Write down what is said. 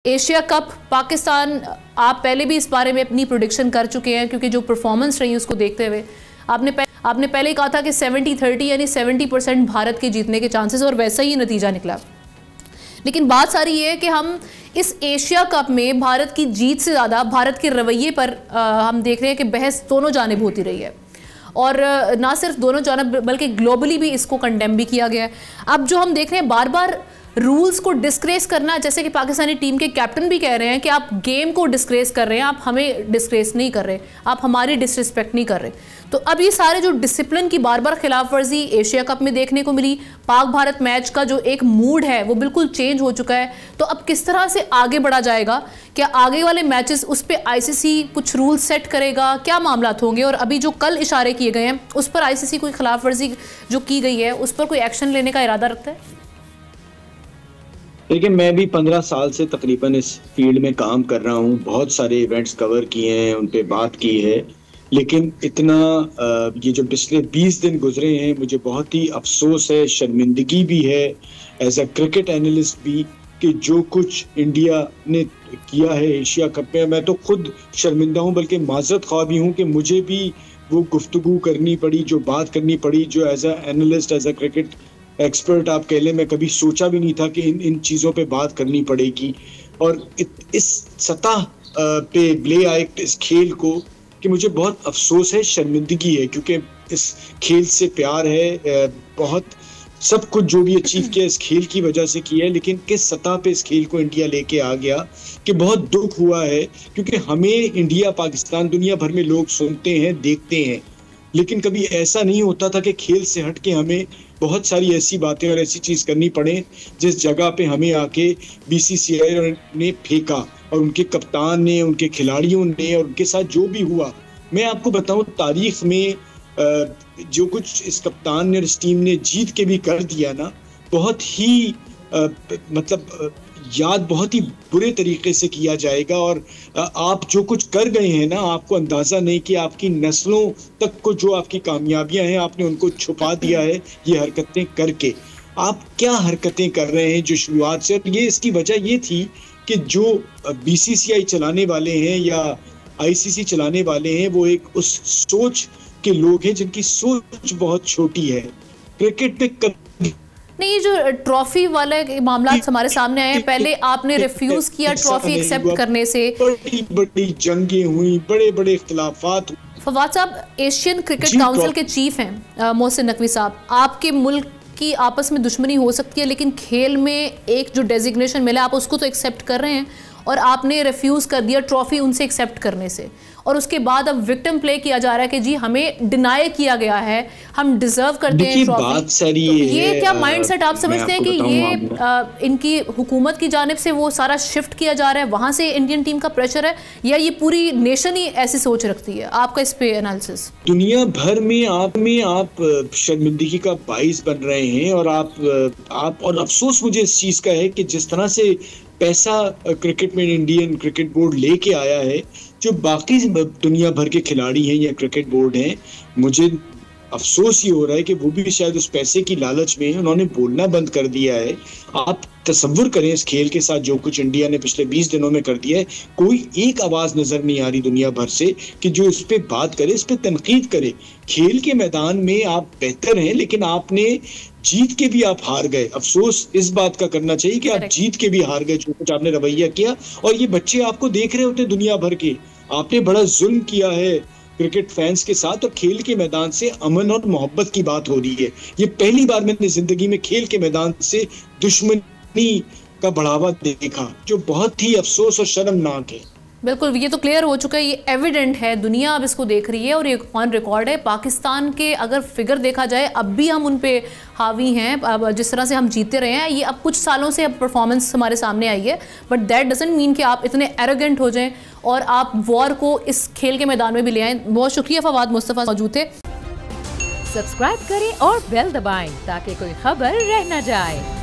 Asia cup Pakistan, आप पहले भी इस बारे में अपनी प्रेडिक्शन कर चुके हैं क्योंकि जो परफॉर्मेंस रही उसको देखते हुए आपने पहले ही कहा था कि 70-30 यानी 70% भारत के जीतने के चांसेस, और वैसा ही नतीजा निकला। लेकिन बात सारी ये है कि हम इस एशिया कप में भारत की जीत से ज़्यादा भारत के रवैये पर हम देख रहे हैं कि बहस दोनों जानिब होती रही है, और ना सिर्फ दोनों जानिब बल्कि ग्लोबली भी इसको कंडेम भी किया गया है। अब जो हम देख रहे हैं बार बार रूल्स को डिस्क्रेस करना, जैसे कि पाकिस्तानी टीम के कैप्टन भी कह रहे हैं कि आप गेम को डिस्क्रेस कर रहे हैं, आप हमें डिस्क्रेस नहीं कर रहे, आप हमारी डिसरिस्पेक्ट नहीं कर रहे। तो अब ये सारे जो डिसिप्लिन की बार बार खिलाफ वर्जी एशिया कप में देखने को मिली, पाक भारत मैच का जो एक मूड है वो बिल्कुल चेंज हो चुका है। तो अब किस तरह से आगे बढ़ा जाएगा? क्या आगे वाले मैचेस उस पर आईसीसी कुछ रूल सेट करेगा? क्या मामला होंगे? और अभी जो कल इशारे किए गए हैं उस पर आईसीसी कोई खिलाफ वर्जी जो की गई है उस पर कोई एक्शन लेने का इरादा रखता है? देखिए, मैं भी 15 साल से तकरीबन इस फील्ड में काम कर रहा हूँ, बहुत सारे इवेंट्स कवर किए हैं, उन पे बात की है, लेकिन इतना ये जो पिछले 20 दिन गुजरे हैं मुझे बहुत ही अफसोस है, शर्मिंदगी भी है एज अ क्रिकेट एनालिस्ट भी, कि जो कुछ इंडिया ने किया है एशिया कप में। मैं तो खुद शर्मिंदा हूँ, बल्कि माजरत ख्वाह भी हूँ कि मुझे भी वो गुफ्तगू करनी पड़ी, जो बात करनी पड़ी, जो as a analyst, as a cricket expert आप कह लें, मैं कभी सोचा भी नहीं था कि इन चीज़ों पे बात करनी पड़ेगी। और इस सतह पे ले आए इस खेल को कि मुझे बहुत अफसोस है, शर्मिंदगी है, क्योंकि इस खेल से प्यार है, बहुत सब कुछ जो भी अचीव किया इस खेल की वजह से किया है, लेकिन किस सतह पे इस खेल को इंडिया लेके आ गया कि बहुत दुख हुआ है। क्योंकि हमें इंडिया पाकिस्तान दुनिया भर में लोग सुनते हैं, देखते हैं, लेकिन कभी ऐसा नहीं होता था कि खेल से हट के हमें बहुत सारी ऐसी बातें और ऐसी चीज़ करनी पड़े जिस जगह पे हमें आके बीसीसीआई ने फेंका, और उनके कप्तान ने, उनके खिलाड़ियों ने, और उनके साथ जो भी हुआ। मैं आपको बताऊं, तारीख में जो कुछ इस कप्तान ने और इस टीम ने जीत के भी कर दिया ना, बहुत ही मतलब याद बहुत ही बुरे तरीके से किया जाएगा। और आप जो कुछ कर गए हैं ना, आपको अंदाजा नहीं कि आपकी नस्लों तक को जो आपकी कामयाबियां हैं आपने उनको छुपा दिया है ये हरकतें करके। आप क्या हरकतें कर रहे हैं जो शुरुआत से, और ये इसकी वजह ये थी कि जो बीसीसीआई चलाने वाले हैं या आईसीसी चलाने वाले हैं वो एक उस सोच के लोग हैं जिनकी सोच बहुत छोटी है। क्रिकेट पे नहीं, जो ट्रॉफी वाले मामला हमारे सामने आए हैं, पहले आपने रिफ्यूज किया ट्रॉफी एक्सेप्ट करने से, बड़ी बड़ी जंगें हुई, बड़े बड़े इख्तिलाफात। फवाद साहब एशियन क्रिकेट काउंसिल के चीफ हैं मोहसिन नकवी साहब, आपके मुल्क की आपस में दुश्मनी हो सकती है लेकिन खेल में एक जो डेजिग्नेशन मिला आप उसको तो एक्सेप्ट कर रहे हैं, और आपने रिफ्यूज कर दिया ट्रॉफी उनसे एक्सेप्ट करने से, और उसके बाद अब विक्टिम प्ले किया जा रहा है कि जी हमें डिनाई किया गया है, हम डिजर्व करते हैं ट्रॉफी। बात सारी तो ये क्या माइंडसेट आप समझते हैं कि ये इनकी हुकूमत की जानिब से वो सारा शिफ्ट किया जा रहा है, वहां से इंडियन टीम का प्रेशर है, या ये पूरी नेशन ही ऐसी सोच रखती है? आपका इस पे एनालिसिस? दुनिया भर में आप शर्मिंदगी का बाइस बन रहे हैं, और आप और अफसोस मुझे इस चीज का है कि जिस तरह से पैसा क्रिकेट में इंडियन क्रिकेट बोर्ड लेके आया है, जो बाकी दुनिया भर के खिलाड़ी हैं या क्रिकेट बोर्ड हैं, मुझे अफसोस ये हो रहा है कि वो भी शायद उस पैसे की लालच में उन्होंने बोलना बंद कर दिया है। आप तसव्वुर करें इस खेल के साथ जो कुछ इंडिया ने पिछले 20 दिनों में कर दिया है, कोई एक आवाज नजर नहीं आ रही दुनिया भर से कि जो इस पे बात करे, इस पे तनकीद करे। खेल के मैदान में आप बेहतर हैं, लेकिन आपने जीत के भी आप हार गए। अफसोस इस बात का करना चाहिए कि आप जीत के भी हार गए, जो कुछ आपने रवैया किया। और ये बच्चे आपको देख रहे होते दुनिया भर के, आपने बड़ा जुल्म किया है क्रिकेट फैंस के साथ, और खेल के मैदान से अमन और मोहब्बत की बात हो रही है। ये पहली बार मैंने जिंदगी में खेल के मैदान से दुश्मनी का बढ़ावा देखा, जो बहुत ही अफसोस और शर्मनाक है। बिल्कुल, ये तो क्लियर हो चुका है, ये एविडेंट है, दुनिया अब इसको देख रही है, और ये ऑन रिकॉर्ड है। पाकिस्तान के अगर फिगर देखा जाए अब भी हम उन पे हावी हैं, अब जिस तरह से हम जीते रहे हैं, ये अब कुछ सालों से अब परफॉर्मेंस हमारे सामने आई है, बट दैट डजंट मीन कि आप इतने एरोगेंट हो जाएं और आप वॉर को इस खेल के मैदान में भी ले आएँ। बहुत शुक्रिया, फवाद मुस्तफ़ा मौजूद थे। सब्सक्राइब करें और बेल दबाएं ताकि कोई खबर रह न जाए।